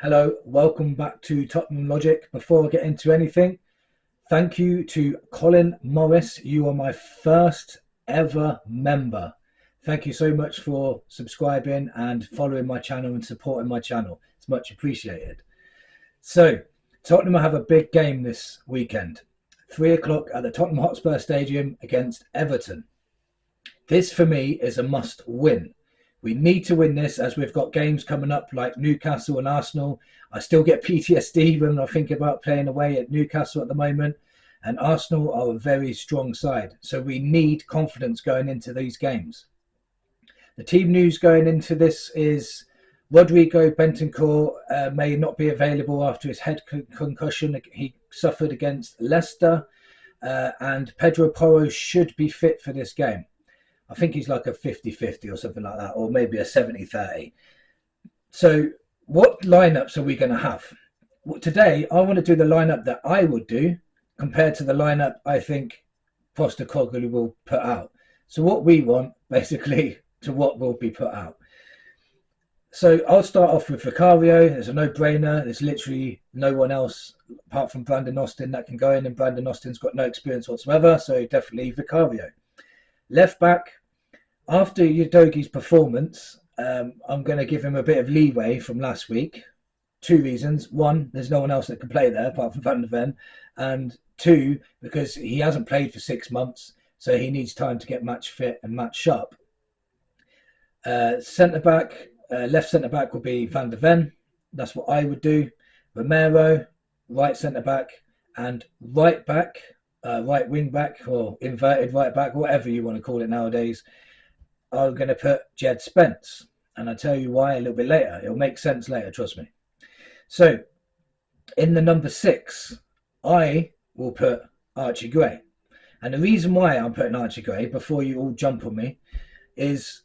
Hello, welcome back to Tottenham Logic. Before I get into anything, thank you to Colin Morris. You are my first ever member. Thank you so much for subscribing and following my channel and supporting my channel. It's much appreciated. So, Tottenham have a big game this weekend. 3 o'clock at the Tottenham Hotspur Stadium against Everton. This for me is a must win. We need to win this as we've got games coming up like Newcastle and Arsenal. I still get PTSD when I think about playing away at Newcastle at the moment. And Arsenal are a very strong side. So we need confidence going into these games. The team news going into this is Rodrigo Bentancur may not be available after his head concussion he suffered against Leicester. And Pedro Porro should be fit for this game. I think he's like a 50-50 or something like that, or maybe a 70-30. So what lineups are we going to have? Today, I want to do the lineup that I would do compared to the lineup I think Postecoglou will put out. So what we want, basically, to what will be put out. So I'll start off with Vicario. It's a no-brainer. There's literally no one else apart from Brandon Austin that can go in, and Brandon Austin's got no experience whatsoever, so definitely Vicario. Left back, after Udogi's performance, I'm going to give him a bit of leeway from last week. Two reasons. One, there's no one else that can play there apart from Van der Ven. And two, because he hasn't played for 6 months, so he needs time to get match fit and match sharp. Centre-back, left centre-back will be Van der Ven. That's what I would do. Romero, right centre-back, and right back, right wing back or inverted right back, whatever you want to call it nowadays, I'm going to put Jed Spence. And I'll tell you why a little bit later. It'll make sense later, trust me. So, in the number 6, I will put Archie Gray. And the reason why I'm putting Archie Gray, before you all jump on me, is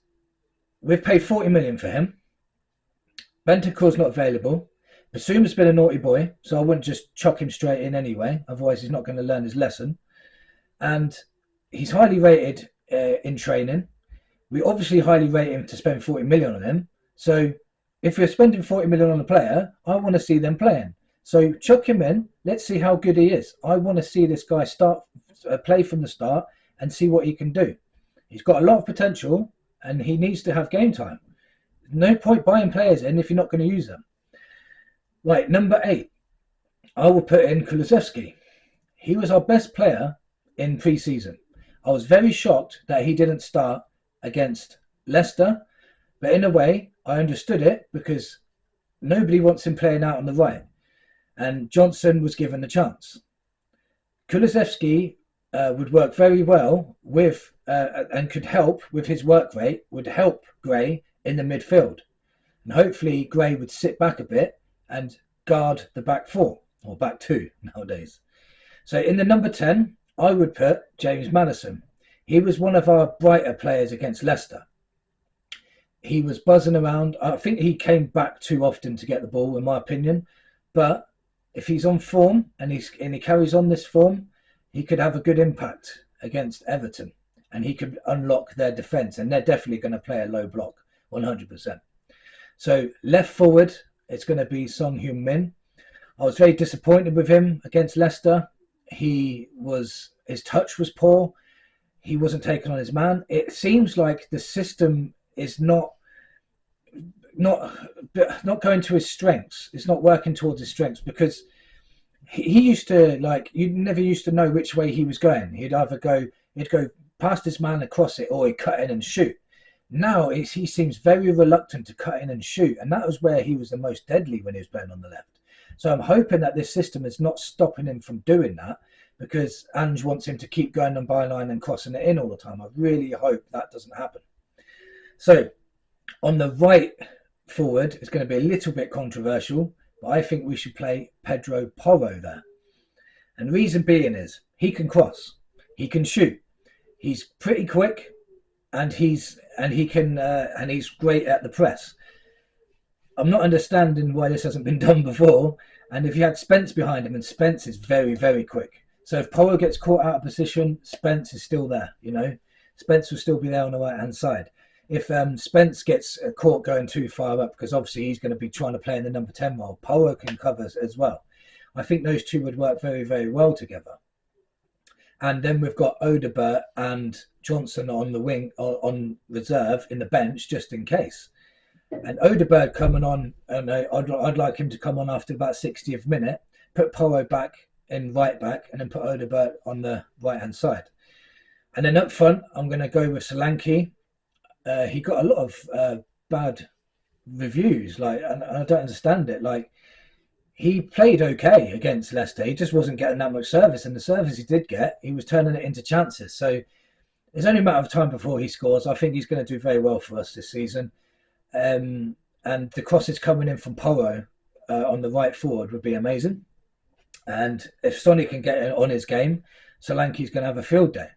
we've paid 40 million for him. Bentancur's not available. Basuma's been a naughty boy, so I wouldn't just chuck him straight in anyway. Otherwise, he's not going to learn his lesson. And he's highly rated in training. We obviously highly rate him to spend 40 million on him. So if we're spending 40 million on a player, I want to see them playing. So chuck him in. Let's see how good he is. I want to see this guy play from the start and see what he can do. He's got a lot of potential and he needs to have game time. No point buying players in if you're not going to use them. Right, number 8. I will put in Kulusevski. He was our best player in pre-season. I was very shocked that he didn't start against Leicester, but in a way I understood it because nobody wants him playing out on the right, and Johnson was given the chance. Kulusevski would work very well with and could help with his work rate, would help Gray in the midfield, and hopefully Gray would sit back a bit and guard the back 4 or back 2 nowadays. So in the number 10 I would put James Maddison. He was one of our brighter players against Leicester. He was buzzing around. I think he came back too often to get the ball, in my opinion. But if he's on form and he carries on this form, he could have a good impact against Everton. And he could unlock their defence. And they're definitely going to play a low block, 100%. So left forward, it's going to be Son Heung-min. I was very disappointed with him against Leicester. His touch was poor. He wasn't taking on his man. It seems like the system is not going to his strengths. It's not working towards his strengths because he used to, like, you never used to know which way he was going. He'd go past his man across it, or he'd cut in and shoot. Now he seems very reluctant to cut in and shoot, and that was where he was the most deadly when he was playing on the left. So I'm hoping that this system is not stopping him from doing that, because Ange wants him to keep going on byline and crossing it in all the time. I really hope that doesn't happen. So on the right forward, it's going to be a little bit controversial, but I think we should play Pedro Porro there. And the reason being is he can cross, he can shoot, he's pretty quick, and he's great at the press. I'm not understanding why this hasn't been done before. And if you had Spence behind him, and Spence is very, very quick. So if Porro gets caught out of position, Spence is still there, you know. Spence will still be there on the right-hand side. if Spence gets caught going too far up, because obviously he's going to be trying to play in the number 10 role, Power can cover as well. I think those two would work very, very well together. And then we've got Odegaard and Johnson on the wing, on reserve in the bench, just in case. And Odegaard coming on, and I'd like him to come on after about 60th minute, put Porro back in right back, and then put Odegaard on the right hand side. And then up front, I'm going to go with Solanke. He got a lot of bad reviews, and I don't understand it. He played okay against Leicester. He just wasn't getting that much service, and the service he did get, he was turning it into chances. So it's only a matter of time before he scores. I think he's going to do very well for us this season. And the crosses coming in from Porro on the right forward would be amazing. And if Sonny can get on his game, Solanke's going to have a field day.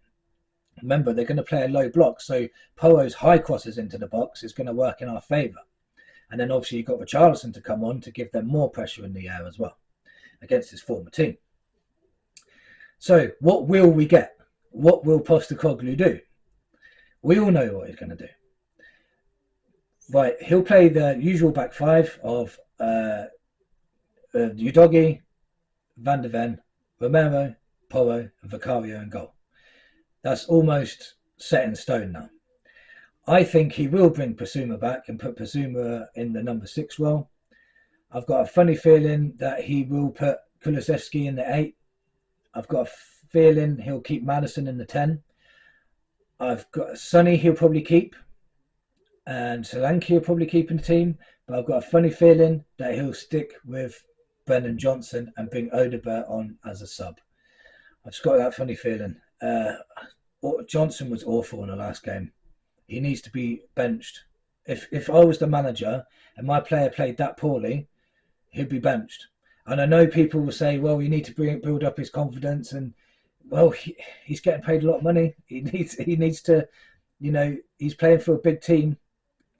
Remember, they're going to play a low block, so Porro's high crosses into the box is going to work in our favour. And then obviously you've got Richarlison to come on to give them more pressure in the air as well against his former team. So what will we get? What will Postecoglou do? We all know what he's going to do. Right, he'll play the usual back five of Udogie, Van de Ven, Romero, Porro, and Vicario in goal. That's almost set in stone now. I think he will bring Pasuma back and put Pasuma in the number 6 role. I've got a funny feeling that he will put Kulusevski in the 8. I've got a feeling he'll keep Maddison in the 10. I've got Sonny he'll probably keep. And Solanke he'll probably keep in the team. But I've got a funny feeling that he'll stick with Brennan Johnson and bring Odegaard on as a sub. I've just got that funny feeling. Johnson was awful in the last game. He needs to be benched. If I was the manager and my player played that poorly, he'd be benched. And I know people will say, well, you need to build up his confidence. And, well, he's getting paid a lot of money. He needs to, he's playing for a big team.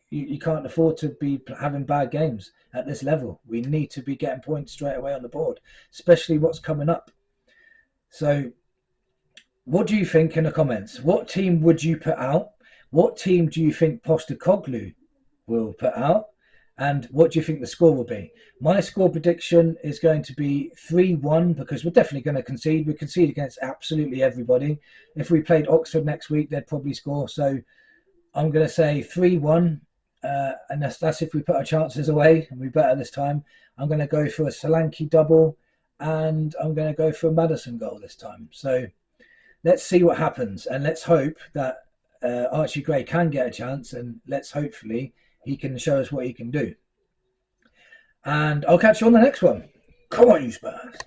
You can't afford to be having bad games at this level. We need to be getting points straight away on the board, especially what's coming up. So what do you think in the comments? What team would you put out? What team do you think Postecoglou will put out? And what do you think the score will be? My score prediction is going to be 3-1 because we're definitely going to concede. We concede against absolutely everybody. If we played Oxford next week, they'd probably score. So I'm going to say 3-1. And that's if we put our chances away and we better this time. I'm going to go for a Solanke double and I'm going to go for a Maddison goal this time. So let's see what happens. And let's hope that Archie Gray can get a chance, and let's hopefully he can show us what he can do. And I'll catch you on the next one. Come on, you Spurs.